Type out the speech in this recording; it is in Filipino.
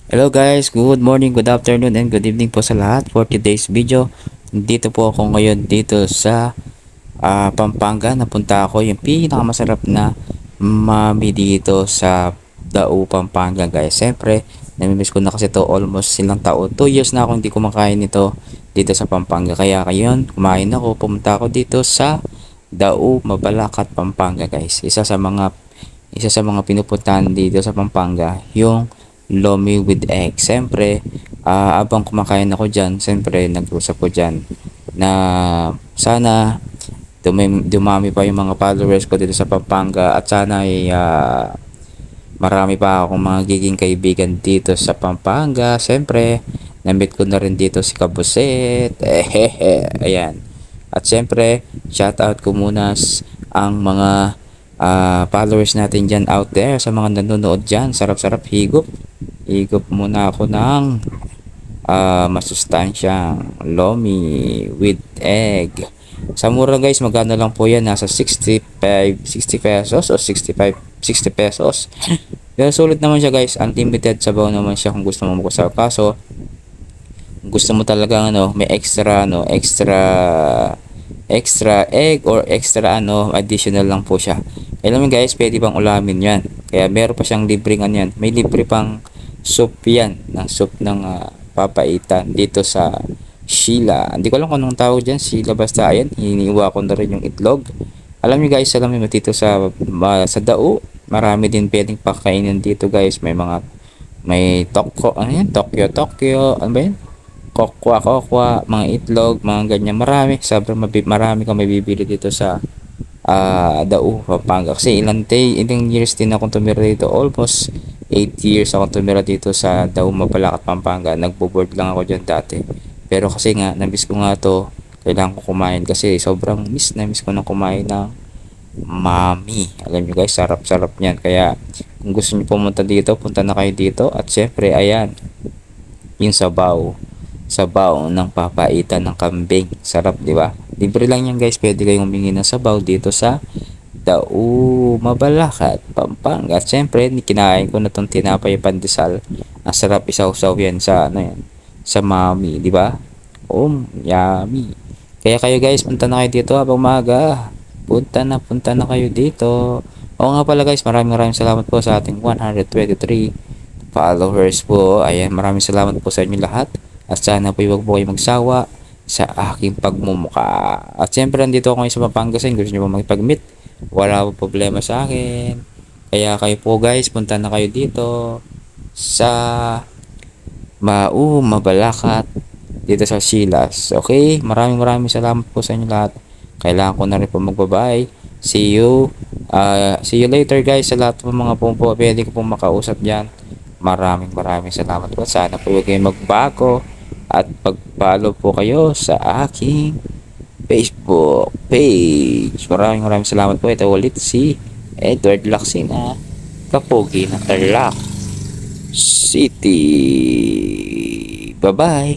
Hello guys, good morning, good afternoon, and good evening po sa lahat for today's video. Dito po ako ngayon dito sa Pampanga. Napunta ako yung pinakamasarap na mami dito sa Dao, Pampanga guys. Siyempre, namimiss ko na kasi to almost silang taon. 2 years na ako hindi kumakain nito dito sa Pampanga. Kaya ngayon, kumain ako, pumunta ako dito sa Dao, Mabalacat, Pampanga guys. Isa sa mga pinupuntahan dito sa Pampanga, yung lomi with egg. Siyempre, abang kumakain ako dyan, siyempre, nag-usap ko dyan na sana dumami pa yung mga followers ko dito sa Pampanga at sana ay marami pa akong mga giging kaibigan dito sa Pampanga. Siyempre, namit ko na rin dito si Kabuset. Ayan. At siyempre, shout out ko muna ang mga followers natin dyan out there, sa mga nanonood dyan. Sarap-sarap higop. Higop muna ako ng masustansyang lomi with egg. Sa mura guys, magkano lang po yan? Nasa 60 pesos o 60 pesos. Pero sulit naman siya guys. Unlimited sabaw naman siya kung gusto mo magsasaw. Kaso, kung gusto mo talaga may extra egg or extra additional lang po siya. Alam mo guys, pwede bang ulamin yan. Kaya meron pa siyang libreng yan. May libre pang soup yan, ng soup ng papaitan dito sa Sheila. Hindi ko alam kung anong tawag dyan, Sheila, basta ayan, hiniwa ko na rin yung itlog. Alam niyo guys, alam niyo dito sa Dao, marami din pwedeng pakainin dito guys. May Tokyo, ano ba yun? Kokwa, mga itlog, mga ganyan. Marami kang mabibili dito sa Dao, Pampanga. Kasi ilang years din akong tumira dito. Almost 8 years akong tumira dito sa Dao, Mabalacat, Pampanga. Nagbo-board lang ako dyan dati. Pero kasi nga, namiss ko nga to. Kailangan ko kumain kasi sobrang miss ko na kumain ng mami. Alam nyo guys, sarap-sarap niyan. Kaya kung gusto nyo pumunta dito, punta na kayo dito. At syempre, ayan, yung sabaw ng papaitan ng kambing. Sarap, di ba? Libre lang yan guys. Pwede kayong humingi ng sabaw dito sa Dao, Mabalacat, Pampanga. At syempre, kinain ko na tong tinapay pandesal. Ang sarap isaw-saw yan sa sa mami, di ba? Yummy. Kaya kayo guys, punta na kayo dito habang umaga. Punta na kayo dito. Oo nga pala guys, maraming salamat po sa ating 123 followers po. Ayan, maraming salamat po sa inyo lahat. At sana po huwag po kayo magsawa sa aking pagmumuka. At siyempre, nandito ako ngayon sa Pampanga. Gusto nyo po makipag-meet? Wala po problema sa akin. Kaya kayo po guys, punta na kayo dito sa Mabalacat, dito sa Silas. Okay? Maraming salamat po sa inyo lahat. Kailangan ko na rin po magbabay. See you later guys sa lahat ng mga pwede ko pong makausap dyan. Maraming salamat po. Sana po huwag kayong magbago at pag-follow po kayo sa aking Facebook page. Maraming salamat po. Ito ulit si Edward Lacsina, Kapogi ng Tarlac City. Bye bye.